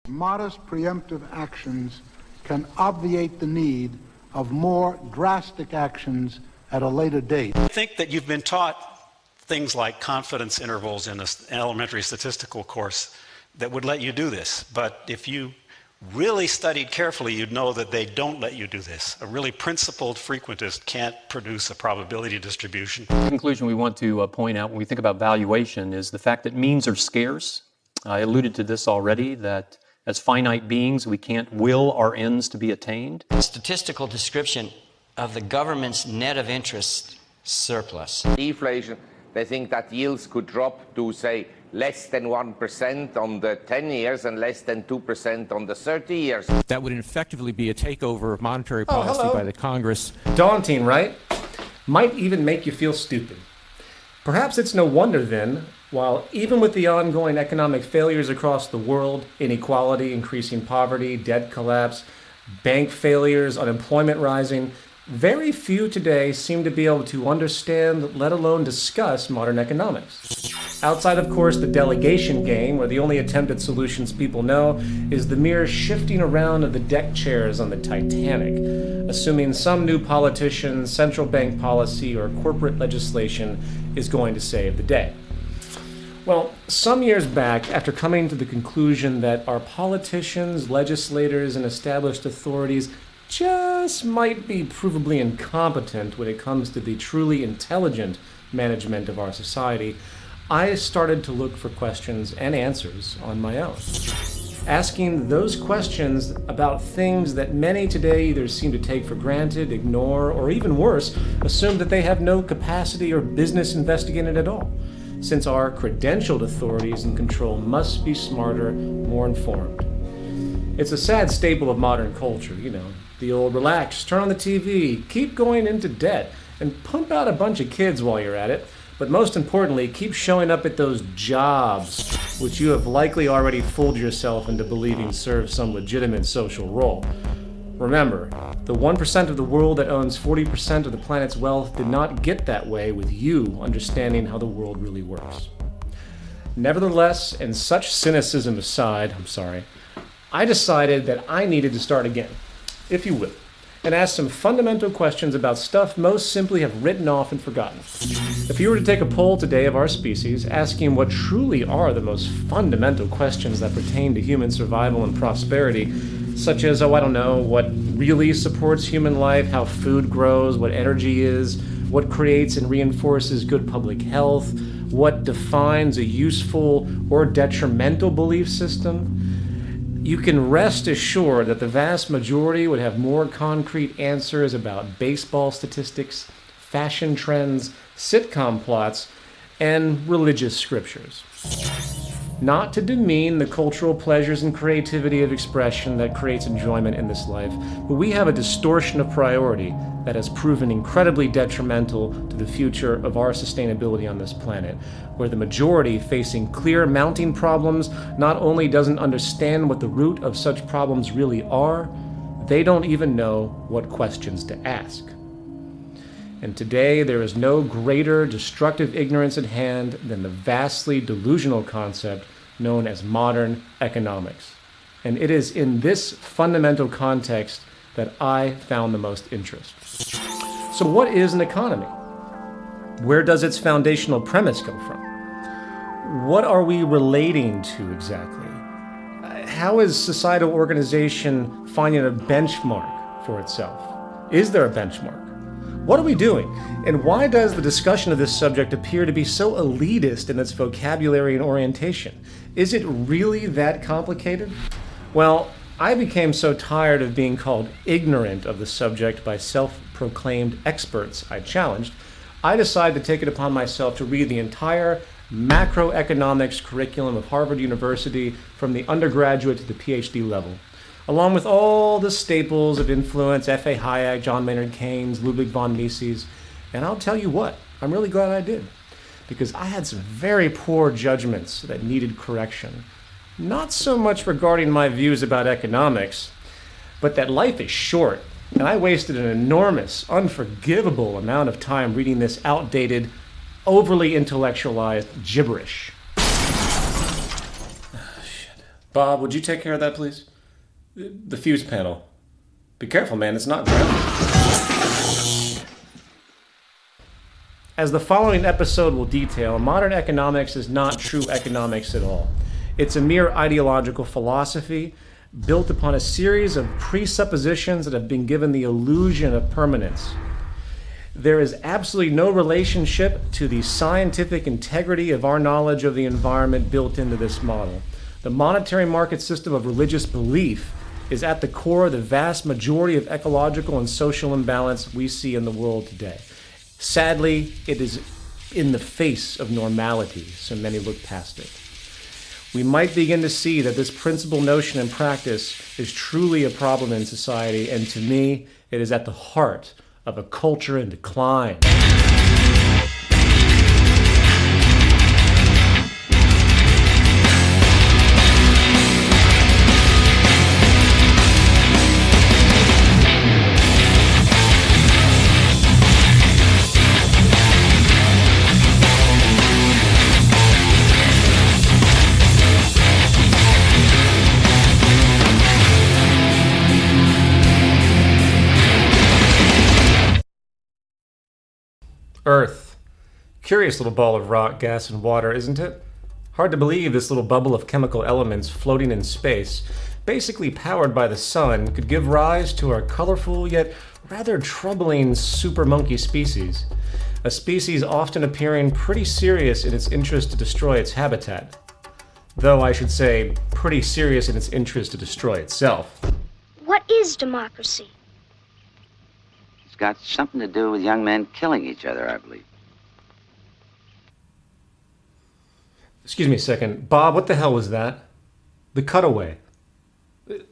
Modest preemptive actions can obviate the need of more drastic actions at a later date. I think that you've been taught things like confidence intervals in an elementary statistical course that would let you do this. But if you really studied carefully, you'd know that they don't let you do this. A really principled frequentist can't produce a probability distribution. The conclusion we want to point out when we think about valuation is the fact that means are scarce. I alluded to this already, that as finite beings, we can't will our ends to be attained. Statistical description of the government's net of interest surplus. Deflation, they think that yields could drop to, say, less than 1% on the 10 years and less than 2% on the 30 years. That would effectively be a takeover of monetary policy by the Congress. Daunting, right? Might even make you feel stupid. Perhaps it's no wonder then, while even with the ongoing economic failures across the world, inequality, increasing poverty, debt collapse, bank failures, unemployment rising, very few today seem to be able to understand, let alone discuss, modern economics. Outside, of course, the delegation game, where the only attempt at solutions people know is the mere shifting around of the deck chairs on the Titanic, assuming some new politician, central bank policy, or corporate legislation is going to save the day. Well, some years back, after coming to the conclusion that our politicians, legislators, and established authorities just might be provably incompetent when it comes to the truly intelligent management of our society, I started to look for questions and answers on my own. Asking those questions about things that many today either seem to take for granted, ignore, or even worse, assume that they have no capacity or business investigating at all, since our credentialed authorities in control must be smarter, more informed. It's a sad staple of modern culture, the old relax, turn on the TV, keep going into debt, and pump out a bunch of kids while you're at it. But most importantly, keep showing up at those jobs, which you have likely already fooled yourself into believing serve some legitimate social role. Remember, the 1% of the world that owns 40% of the planet's wealth did not get that way with you understanding how the world really works. Nevertheless, and such cynicism aside, I decided that I needed to start again, if you will, and ask some fundamental questions about stuff most simply have written off and forgotten. If you were to take a poll today of our species, asking what truly are the most fundamental questions that pertain to human survival and prosperity, such as, what really supports human life, how food grows, what energy is, what creates and reinforces good public health, what defines a useful or detrimental belief system, you can rest assured that the vast majority would have more concrete answers about baseball statistics, fashion trends, sitcom plots, and religious scriptures. Not to demean the cultural pleasures and creativity of expression that creates enjoyment in this life, but we have a distortion of priority that has proven incredibly detrimental to the future of our sustainability on this planet, where the majority facing clear mounting problems not only doesn't understand what the root of such problems really are, they don't even know what questions to ask. And today there is no greater destructive ignorance at hand than the vastly delusional concept known as modern economics. And it is in this fundamental context that I found the most interest. So what is an economy? Where does its foundational premise come from? What are we relating to exactly? How is societal organization finding a benchmark for itself? Is there a benchmark? What are we doing? And why does the discussion of this subject appear to be so elitist in its vocabulary and orientation? Is it really that complicated? Well, I became so tired of being called ignorant of the subject by self-proclaimed experts I challenged, I decided to take it upon myself to read the entire macroeconomics curriculum of Harvard University from the undergraduate to the PhD level, along with all the staples of influence, F.A. Hayek, John Maynard Keynes, Ludwig von Mises. And I'll tell you what, I'm really glad I did, because I had some very poor judgments that needed correction. Not so much regarding my views about economics, but that life is short, and I wasted an enormous, unforgivable amount of time reading this outdated, overly intellectualized gibberish. Bob, would you take care of that, please? The fuse panel. Be careful, man, it's not grounded. As the following episode will detail, modern economics is not true economics at all. It's a mere ideological philosophy built upon a series of presuppositions that have been given the illusion of permanence. There is absolutely no relationship to the scientific integrity of our knowledge of the environment built into this model. The monetary market system of religious belief is at the core of the vast majority of ecological and social imbalance we see in the world today. Sadly, it is in the face of normality, so many look past it. We might begin to see that this principal notion and practice is truly a problem in society, and to me, it is at the heart of a culture in decline. Earth. Curious little ball of rock, gas, and water, isn't it? Hard to believe this little bubble of chemical elements floating in space, basically powered by the sun, could give rise to our colorful yet rather troubling super monkey species. A species often appearing pretty serious in its interest to destroy its habitat. Though I should say, pretty serious in its interest to destroy itself. What is democracy? It's got something to do with young men killing each other, I believe. Excuse me a second. Bob, what the hell was that? The cutaway.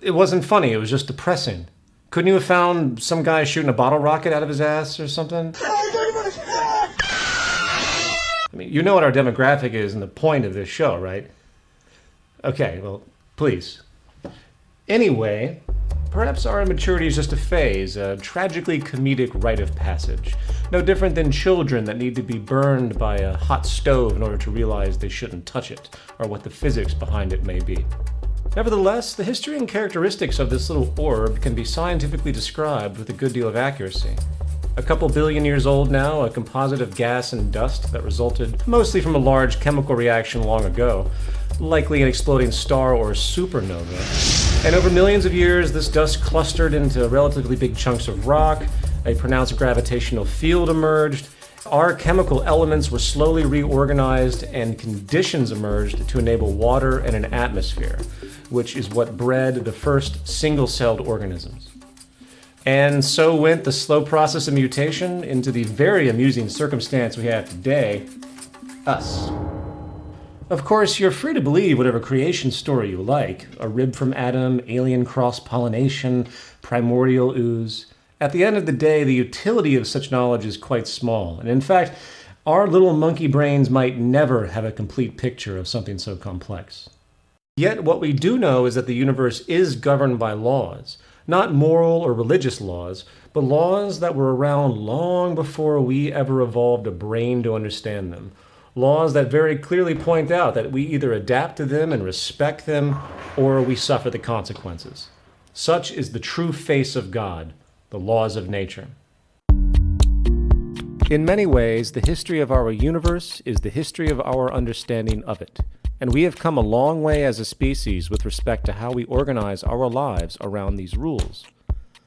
It wasn't funny, it was just depressing. Couldn't you have found some guy shooting a bottle rocket out of his ass or something? I mean, you know what our demographic is and the point of this show, right? Okay, well, please. Anyway, perhaps our immaturity is just a phase, a tragically comedic rite of passage. No different than children that need to be burned by a hot stove in order to realize they shouldn't touch it, or what the physics behind it may be. Nevertheless, the history and characteristics of this little orb can be scientifically described with a good deal of accuracy. A couple billion years old now, a composite of gas and dust that resulted mostly from a large chemical reaction long ago, likely an exploding star or supernova. And over millions of years, this dust clustered into relatively big chunks of rock, a pronounced gravitational field emerged, our chemical elements were slowly reorganized, and conditions emerged to enable water and an atmosphere, which is what bred the first single-celled organisms. And so went the slow process of mutation into the very amusing circumstance we have today, us. Of course, you're free to believe whatever creation story you like, a rib from Adam, alien cross-pollination, primordial ooze. At the end of the day, the utility of such knowledge is quite small, and in fact, our little monkey brains might never have a complete picture of something so complex. Yet what we do know is that the universe is governed by laws, not moral or religious laws, but laws that were around long before we ever evolved a brain to understand them. Laws that very clearly point out that we either adapt to them and respect them, or we suffer the consequences. Such is the true face of God, the laws of nature. In many ways, the history of our universe is the history of our understanding of it. And we have come a long way as a species with respect to how we organize our lives around these rules.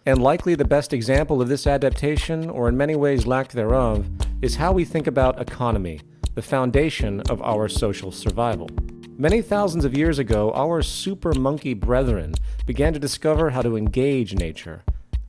And likely the best example of this adaptation, or in many ways lack thereof, is how we think about economy, the foundation of our social survival. Many thousands of years ago, our super monkey brethren began to discover how to engage nature.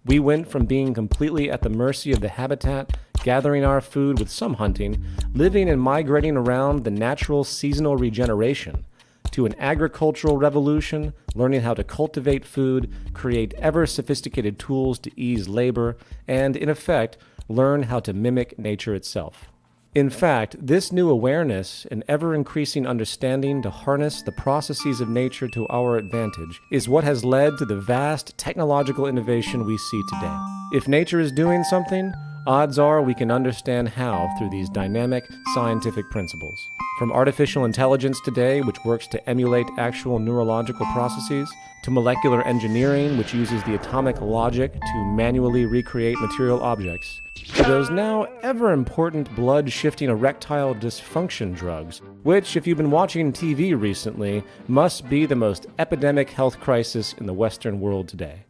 We went from being completely at the mercy of the habitat, gathering our food with some hunting, living and migrating around the natural seasonal regeneration, to an agricultural revolution, learning how to cultivate food, create ever-sophisticated tools to ease labor, and, in effect, learn how to mimic nature itself. In fact, this new awareness and ever-increasing understanding to harness the processes of nature to our advantage is what has led to the vast technological innovation we see today. If nature is doing something, odds are we can understand how through these dynamic scientific principles. From artificial intelligence today, which works to emulate actual neurological processes, to molecular engineering, which uses the atomic logic to manually recreate material objects, to those now ever-important blood-shifting erectile dysfunction drugs, which, if you've been watching TV recently, must be the most epidemic health crisis in the Western world today.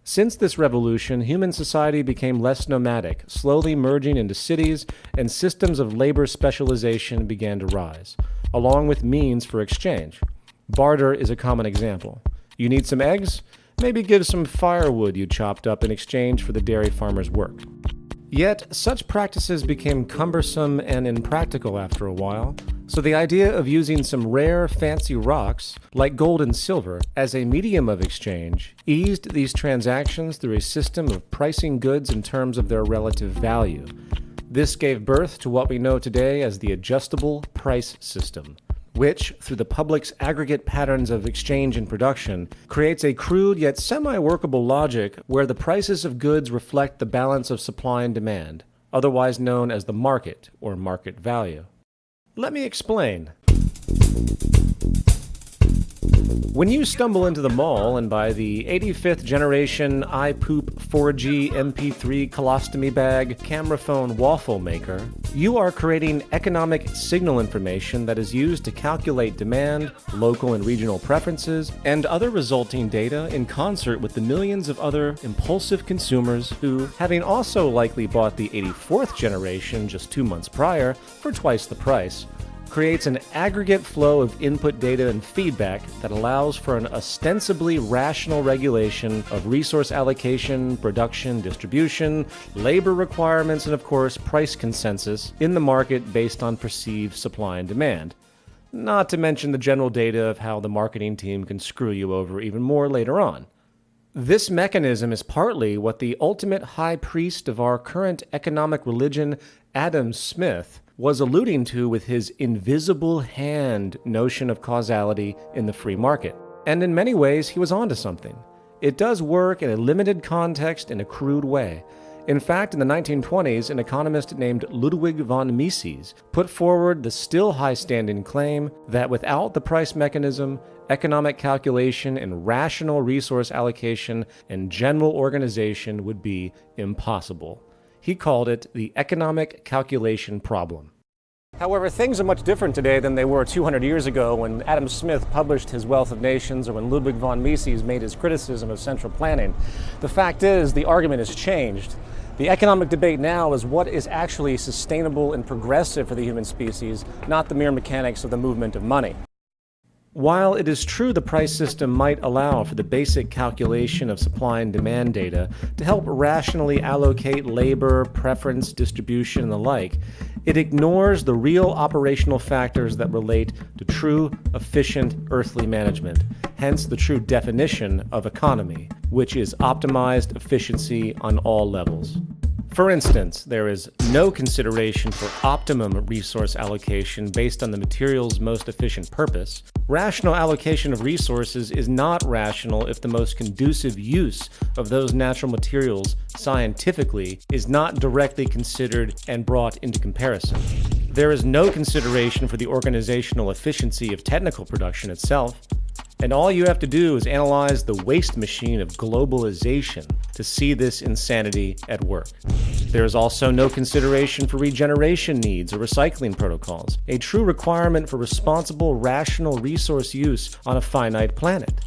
Since this revolution, human society became less nomadic, slowly merging into cities, and systems of labor specialization began to rise, along with means for exchange. Barter is a common example. You need some eggs? Maybe give some firewood you chopped up in exchange for the dairy farmer's work. Yet, such practices became cumbersome and impractical after a while, so the idea of using some rare, fancy rocks, like gold and silver, as a medium of exchange eased these transactions through a system of pricing goods in terms of their relative value. This gave birth to what we know today as the adjustable price system, which, through the public's aggregate patterns of exchange and production, creates a crude yet semi-workable logic where the prices of goods reflect the balance of supply and demand, otherwise known as the market or market value. Let me explain. When you stumble into the mall and buy the 85th generation iPoop 4G MP3 colostomy bag camera phone waffle maker, you are creating economic signal information that is used to calculate demand, local and regional preferences, and other resulting data in concert with the millions of other impulsive consumers who, having also likely bought the 84th generation just 2 months prior for twice the price, creates an aggregate flow of input data and feedback that allows for an ostensibly rational regulation of resource allocation, production, distribution, labor requirements, and of course, price consensus in the market based on perceived supply and demand. Not to mention the general data of how the marketing team can screw you over even more later on. This mechanism is partly what the ultimate high priest of our current economic religion, Adam Smith, was alluding to with his invisible hand notion of causality in the free market. And in many ways, he was onto something. It does work in a limited context in a crude way. In fact, in the 1920s, an economist named Ludwig von Mises put forward the still high-standing claim that without the price mechanism, economic calculation and rational resource allocation and general organization would be impossible. He called it the economic calculation problem. However, things are much different today than they were 200 years ago when Adam Smith published his Wealth of Nations or when Ludwig von Mises made his criticism of central planning. The fact is, the argument has changed. The economic debate now is what is actually sustainable and progressive for the human species, not the mere mechanics of the movement of money. While it is true the price system might allow for the basic calculation of supply and demand data to help rationally allocate labor, preference, distribution, and the like, it ignores the real operational factors that relate to true, efficient, earthly management, hence the true definition of economy, which is optimized efficiency on all levels. For instance, there is no consideration for optimum resource allocation based on the material's most efficient purpose. Rational allocation of resources is not rational if the most conducive use of those natural materials scientifically is not directly considered and brought into comparison. There is no consideration for the organizational efficiency of technical production itself. And all you have to do is analyze the waste machine of globalization to see this insanity at work. There is also no consideration for regeneration needs or recycling protocols, a true requirement for responsible, rational resource use on a finite planet.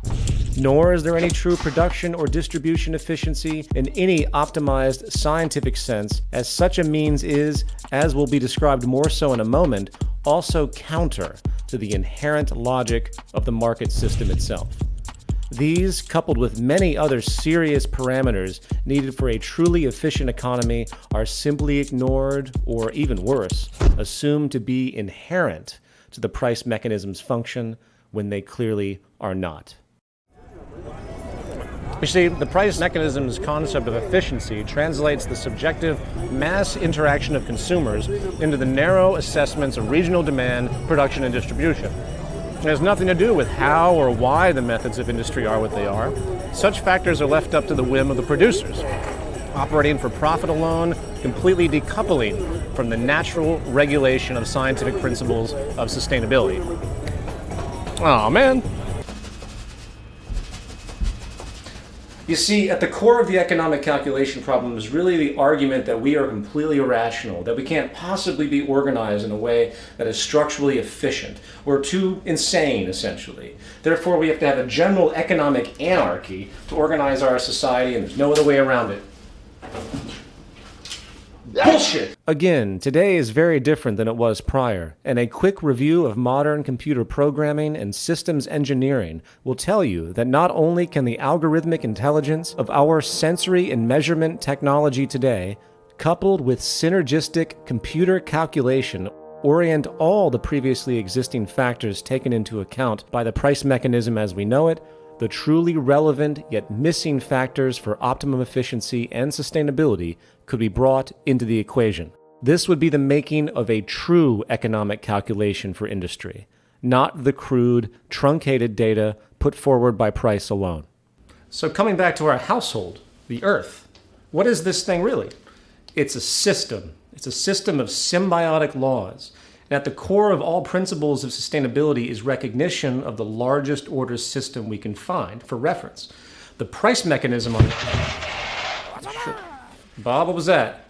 Nor is there any true production or distribution efficiency in any optimized scientific sense, as such a means is, as will be described more so in a moment, also counter to the inherent logic of the market system itself. These, coupled with many other serious parameters needed for a truly efficient economy, are simply ignored, or even worse, assumed to be inherent to the price mechanism's function when they clearly are not. You see, the price mechanism's concept of efficiency translates the subjective mass interaction of consumers into the narrow assessments of regional demand, production, and distribution. It has nothing to do with how or why the methods of industry are what they are. Such factors are left up to the whim of the producers. operating for profit alone, completely decoupling from the natural regulation of scientific principles of sustainability. Oh man. You see, at the core of the economic calculation problem is really the argument that we are completely irrational, that we can't possibly be organized in a way that is structurally efficient. We're too insane, essentially. Therefore, we have to have a general economic anarchy to organize our society, and there's no other way around it. Bullshit! Again, today is very different than it was prior, and a quick review of modern computer programming and systems engineering will tell you that not only can the algorithmic intelligence of our sensory and measurement technology today, coupled with synergistic computer calculation, orient all the previously existing factors taken into account by the price mechanism as we know it, the truly relevant yet missing factors for optimum efficiency and sustainability could be brought into the equation. This would be the making of a true economic calculation for industry, not the crude, truncated data put forward by price alone. So coming back to our household, the Earth, what is this thing really? It's a system. It's a system of symbiotic laws. And at the core of all principles of sustainability is recognition of the largest order system we can find for reference. The price mechanism on Bob, what was that?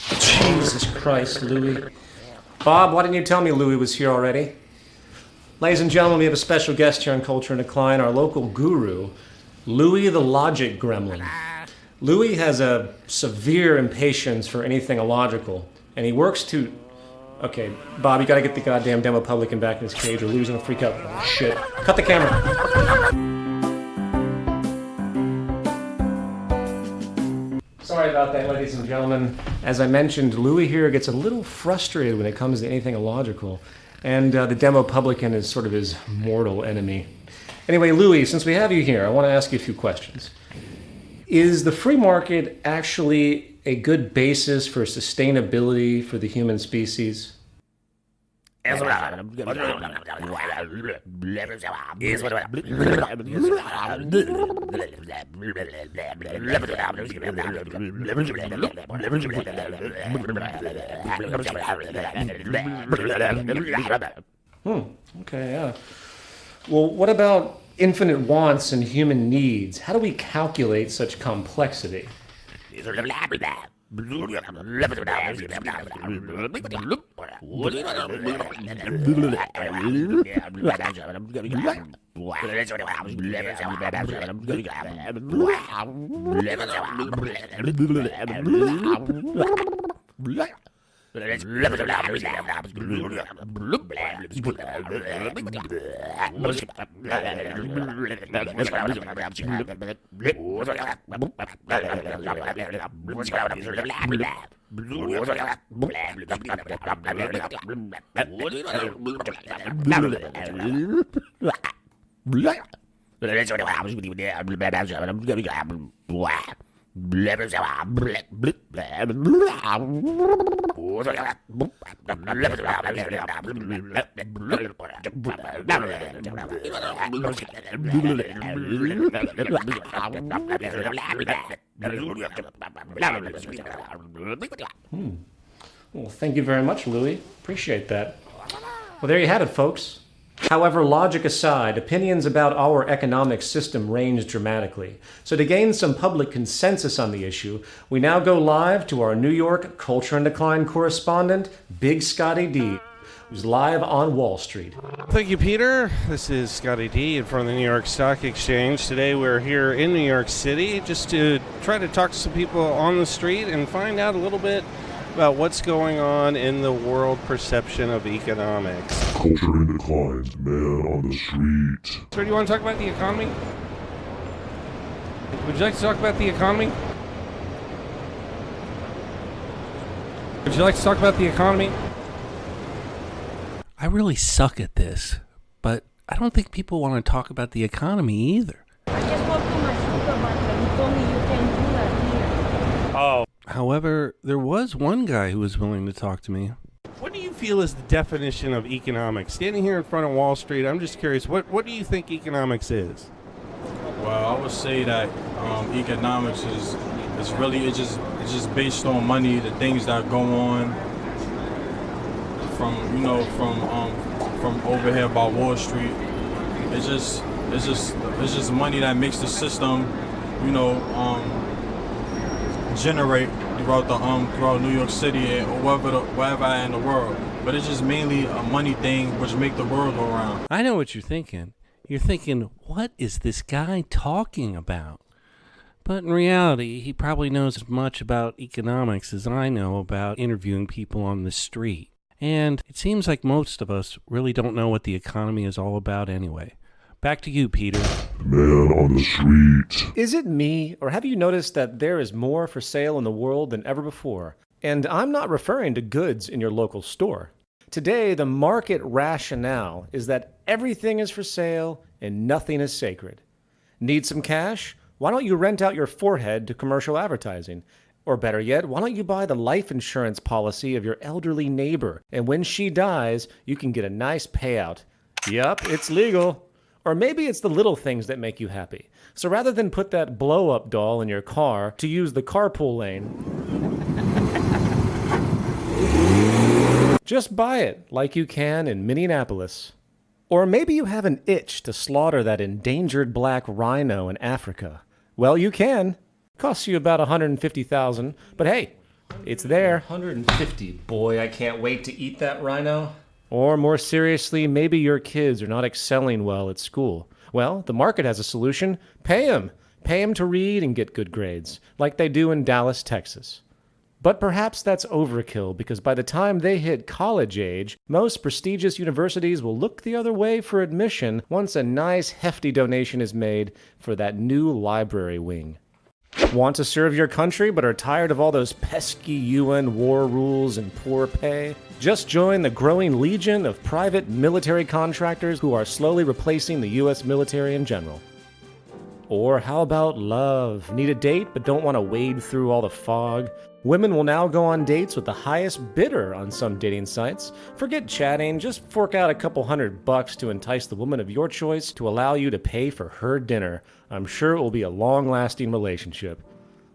Jesus Christ, Louis. Bob, why didn't you tell me Louis was here already? Ladies and gentlemen, we have a special guest here on Culture and Decline, our local guru, Louis the Logic Gremlin. Louis has a severe impatience for anything illogical, and he works to... Okay, Bob, you gotta get the goddamn demo publican back in his cage or Louis gonna freak out. Oh, shit. Cut the camera. Sorry about that, ladies and gentlemen. As I mentioned, Louis here gets a little frustrated when it comes to anything illogical, and the demo publican is sort of his mortal enemy. Anyway, Louis, since we have you here, I want to ask you a few questions. Is the free market actually a good basis for sustainability for the human species? Okay, yeah. Well, what about infinite wants and human needs? How do we calculate such complexity? Well, thank you very much, Louis. Appreciate that. Well, there you have it, folks. However, logic aside, opinions about our economic system range dramatically. So to gain some public consensus on the issue, we now go live to our New York Culture and Decline correspondent, Big Scotty D, who's live on Wall Street. Thank you, Peter. This is Scotty D in front of the New York Stock Exchange. Today we're here in New York City just to try to talk to some people on the street and find out a little bit about what's going on in the world perception of economics. Culture and Decline, man on the street. So do you want to talk about the economy? Would you like to talk about the economy? Would you like to talk about the economy? I really suck at this, but I don't think people want to talk about the economy either. I just walked to my supermarket. He told me you can do that here. Oh. However, there was one guy who was willing to talk to me. What do you feel is the definition of economics? Standing here in front of Wall Street, I'm just curious, what do you think economics is? Well, Well, I would say that economics is really it's just based on money, the things that go on from over here by Wall Street. It's just money that makes the system, generate throughout New York City or wherever in the world. But it's just mainly a money thing which make the world go around. I know what you're thinking. You're thinking, what is this guy talking about? But in reality, he probably knows as much about economics as I know about interviewing people on the street. And it seems like most of us really don't know what the economy is all about anyway. Back to you, Peter. Man on the street. Is it me, or have you noticed that there is more for sale in the world than ever before? And I'm not referring to goods in your local store. Today, the market rationale is that everything is for sale and nothing is sacred. Need some cash? Why don't you rent out your forehead to commercial advertising? Or better yet, why don't you buy the life insurance policy of your elderly neighbor, and when she dies, you can get a nice payout. Yup, it's legal. Or maybe it's the little things that make you happy. So rather than put that blow-up doll in your car to use the carpool lane, just buy it like you can in Minneapolis. Or maybe you have an itch to slaughter that endangered black rhino in Africa. Well, you can. Costs you about $150,000, but hey, it's there. 150, boy, I can't wait to eat that rhino. Or more seriously, maybe your kids are not excelling well at school. Well, the market has a solution. Pay them. Pay them to read and get good grades, like they do in Dallas, Texas. But perhaps that's overkill, because by the time they hit college age, most prestigious universities will look the other way for admission once a nice hefty donation is made for that new library wing. Want to serve your country but are tired of all those pesky UN war rules and poor pay? Just join the growing legion of private military contractors who are slowly replacing the U.S. military in general. Or how about love? Need a date but don't want to wade through all the fog? Women will now go on dates with the highest bidder on some dating sites. Forget chatting, just fork out a couple $100 to entice the woman of your choice to allow you to pay for her dinner. I'm sure it will be a long-lasting relationship.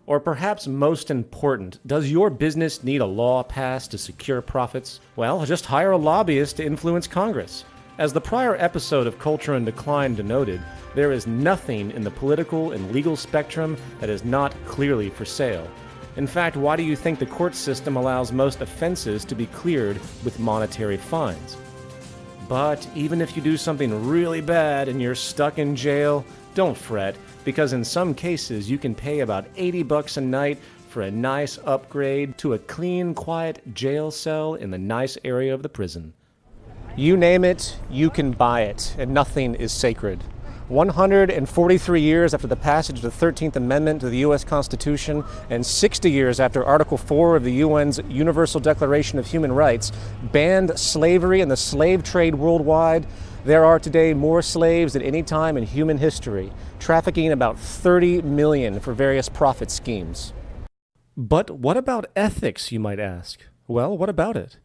Or perhaps most important, does your business need a law passed to secure profits? Well, just hire a lobbyist to influence Congress. As the prior episode of Culture in Decline denoted, there is nothing in the political and legal spectrum that is not clearly for sale. In fact, why do you think the court system allows most offenses to be cleared with monetary fines? But even if you do something really bad and you're stuck in jail, don't fret, because in some cases you can pay about $80 a night for a nice upgrade to a clean, quiet jail cell in the nice area of the prison. You name it, you can buy it, and nothing is sacred. 143 years after the passage of the 13th Amendment to the U.S. Constitution and 60 years after Article 4 of the UN's Universal Declaration of Human Rights banned slavery and the slave trade worldwide, there are today more slaves than any time in human history, trafficking about 30 million for various profit schemes. But what about ethics, you might ask? Well, what about it?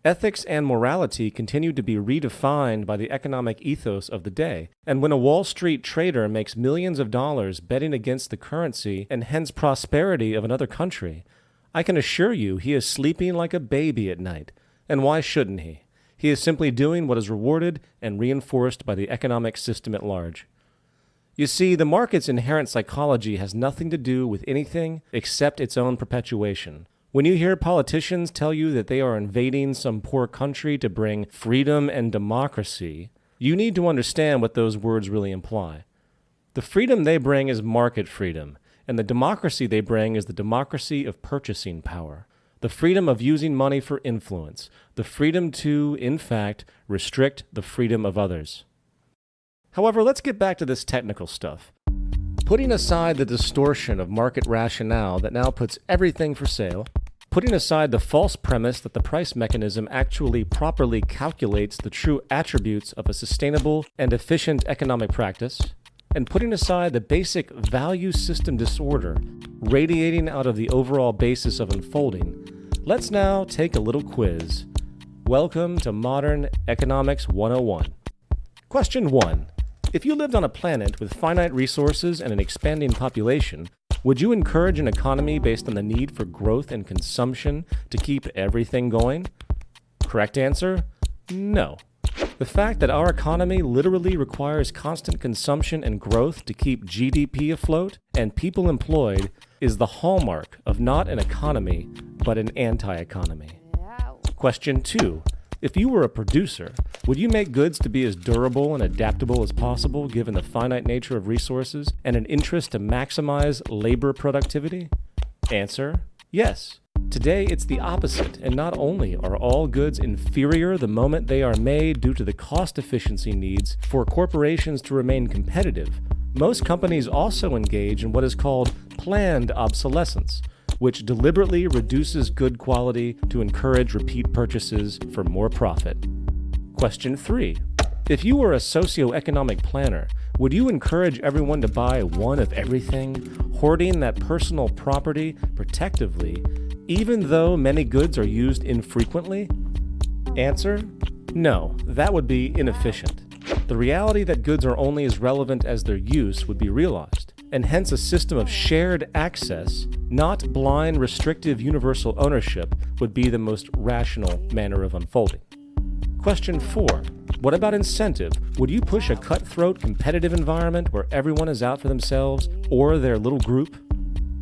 Ethics and morality continue to be redefined by the economic ethos of the day, and when a Wall Street trader makes millions of dollars betting against the currency and hence prosperity of another country, I can assure you he is sleeping like a baby at night. And why shouldn't he? He is simply doing what is rewarded and reinforced by the economic system at large. You see, the market's inherent psychology has nothing to do with anything except its own perpetuation. When you hear politicians tell you that they are invading some poor country to bring freedom and democracy, you need to understand what those words really imply. The freedom they bring is market freedom, and the democracy they bring is the democracy of purchasing power, the freedom of using money for influence, the freedom to, in fact, restrict the freedom of others. However, let's get back to this technical stuff. Putting aside the distortion of market rationale that now puts everything for sale, putting aside the false premise that the price mechanism actually properly calculates the true attributes of a sustainable and efficient economic practice, and putting aside the basic value system disorder radiating out of the overall basis of unfolding, let's now take a little quiz. Welcome to Modern Economics 101. Question 1. If you lived on a planet with finite resources and an expanding population, would you encourage an economy based on the need for growth and consumption to keep everything going? Correct answer? No. The fact that our economy literally requires constant consumption and growth to keep GDP afloat and people employed is the hallmark of not an economy, but an anti-economy. Question 2. If you were a producer, would you make goods to be as durable and adaptable as possible given the finite nature of resources and an interest to maximize labor productivity? Answer: yes. Today, it's the opposite, and not only are all goods inferior the moment they are made due to the cost efficiency needs for corporations to remain competitive, most companies also engage in what is called planned obsolescence, which deliberately reduces good quality to encourage repeat purchases for more profit. Question 3. If you were a socioeconomic planner, would you encourage everyone to buy one of everything, hoarding that personal property protectively, even though many goods are used infrequently? Answer: no, that would be inefficient. The reality that goods are only as relevant as their use would be realized, and hence a system of shared access, not blind, restrictive universal ownership, would be the most rational manner of unfolding. Question 4. What about incentive? Would you push a cutthroat competitive environment where everyone is out for themselves or their little group?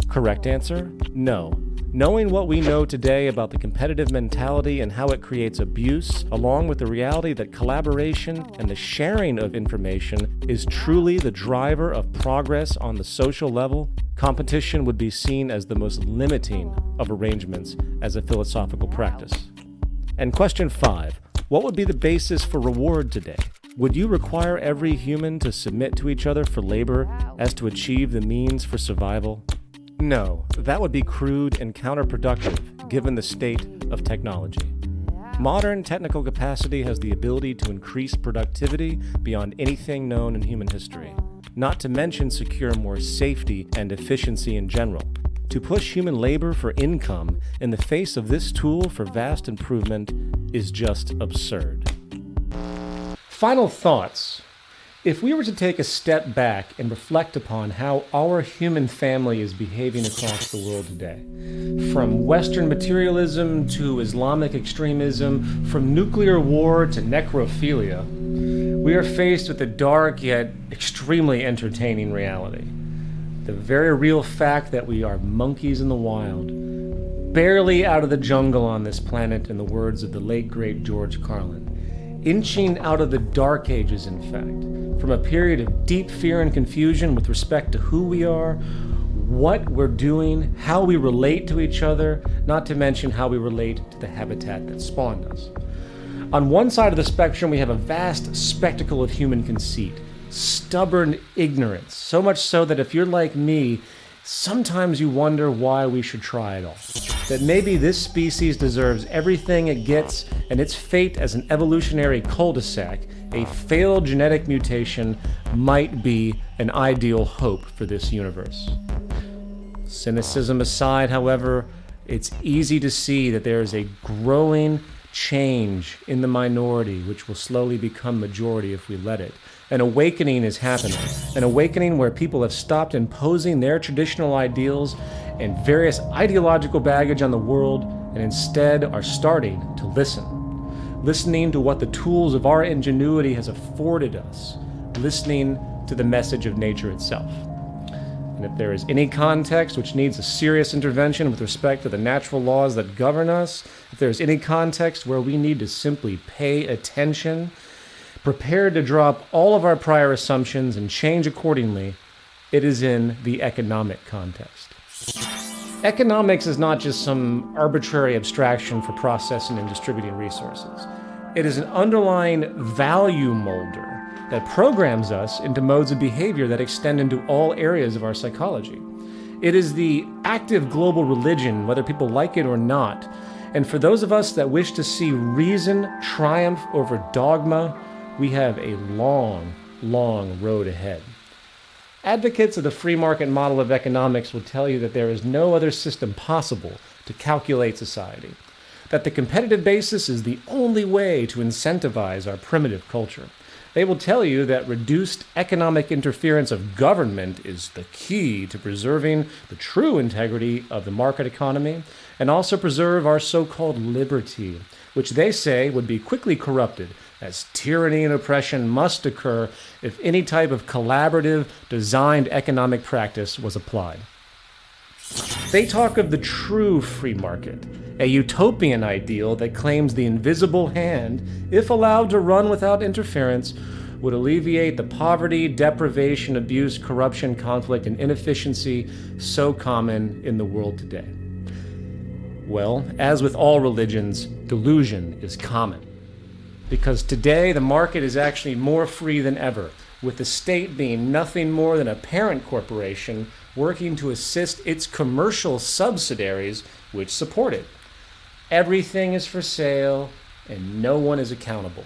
Correct answer: no. Knowing what we know today about the competitive mentality and how it creates abuse, along with the reality that collaboration and the sharing of information is truly the driver of progress on the social level, competition would be seen as the most limiting of arrangements as a philosophical practice. And question 5. What would be the basis for reward today? Would you require every human to submit to each other for labor as to achieve the means for survival? No, that would be crude and counterproductive given the state of technology. Modern technical capacity has the ability to increase productivity beyond anything known in human history, not to mention secure more safety and efficiency in general. To push human labor for income in the face of this tool for vast improvement is just absurd. Final thoughts. If we were to take a step back and reflect upon how our human family is behaving across the world today, from Western materialism to Islamic extremism, from nuclear war to necrophilia, we are faced with a dark yet extremely entertaining reality. The very real fact that we are monkeys in the wild, barely out of the jungle on this planet, in the words of the late great George Carlin, inching out of the dark ages, in fact, from a period of deep fear and confusion with respect to who we are, what we're doing, how we relate to each other, not to mention how we relate to the habitat that spawned us. On one side of the spectrum, we have a vast spectacle of human conceit, stubborn ignorance, so much so that if you're like me, sometimes you wonder why we should try it all. That maybe this species deserves everything it gets, and its fate as an evolutionary cul-de-sac, a failed genetic mutation, might be an ideal hope for this universe. Cynicism aside, however, it's easy to see that there is a growing change in the minority, which will slowly become majority if we let it. An awakening is happening, an awakening where people have stopped imposing their traditional ideals and various ideological baggage on the world and instead are starting to listening to what the tools of our ingenuity has afforded us, listening to the message of nature itself. And if there is any context which needs a serious intervention with respect to the natural laws that govern us, if there is any context where we need to simply pay attention, prepared to drop all of our prior assumptions and change accordingly, it is in the economic context. Economics is not just some arbitrary abstraction for processing and distributing resources. It is an underlying value molder that programs us into modes of behavior that extend into all areas of our psychology. It is the active global religion, whether people like it or not. And for those of us that wish to see reason triumph over dogma, we have a long, long road ahead. Advocates of the free market model of economics will tell you that there is no other system possible to calculate society, that the competitive basis is the only way to incentivize our primitive culture, They will tell you that reduced economic interference of government is the key to preserving the true integrity of the market economy and also preserve our so-called liberty, which they say would be quickly corrupted, as tyranny and oppression must occur if any type of collaborative, designed economic practice was applied. They talk of the true free market, a utopian ideal that claims the invisible hand, if allowed to run without interference, would alleviate the poverty, deprivation, abuse, corruption, conflict, and inefficiency so common in the world today. Well, as with all religions, delusion is common. Because today the market is actually more free than ever, with the state being nothing more than a parent corporation working to assist its commercial subsidiaries which support it. Everything is for sale and no one is accountable.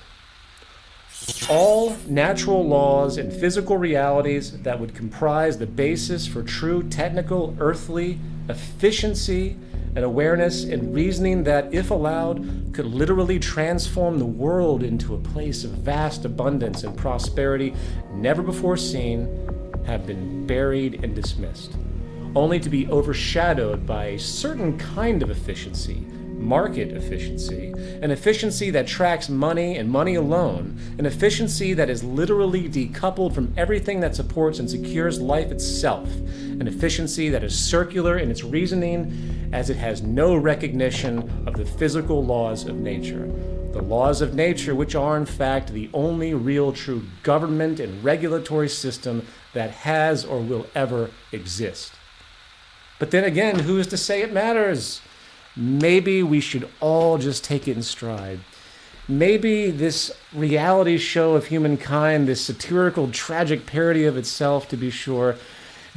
All natural laws and physical realities that would comprise the basis for true technical, earthly efficiency and awareness and reasoning that, if allowed, could literally transform the world into a place of vast abundance and prosperity never before seen, have been buried and dismissed, only to be overshadowed by a certain kind of efficiency, market efficiency, an efficiency that tracks money and money alone, an efficiency that is literally decoupled from everything that supports and secures life itself, an efficiency that is circular in its reasoning as it has no recognition of the physical laws of nature. The laws of nature, which are in fact the only real true government and regulatory system that has or will ever exist. But then again, who is to say it matters? Maybe we should all just take it in stride. Maybe this reality show of humankind, this satirical, tragic parody of itself, to be sure,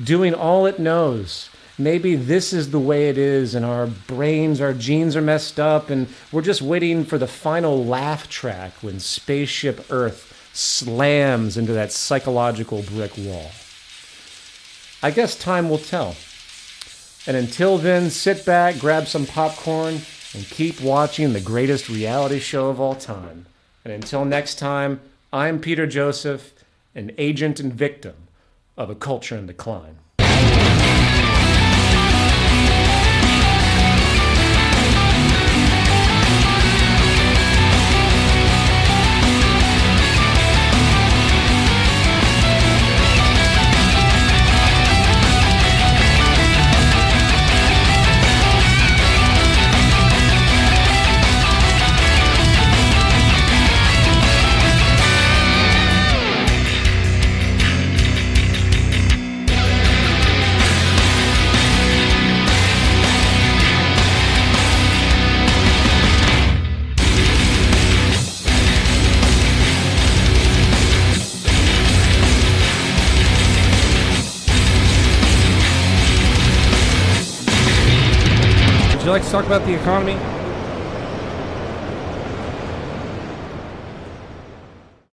doing all it knows, maybe this is the way it is, and our brains, our genes are messed up, and we're just waiting for the final laugh track when spaceship Earth slams into that psychological brick wall. I guess time will tell. And until then, sit back, grab some popcorn, and keep watching the greatest reality show of all time. And until next time, I'm Peter Joseph, an agent and victim of a culture in decline. Would you like to talk about the economy?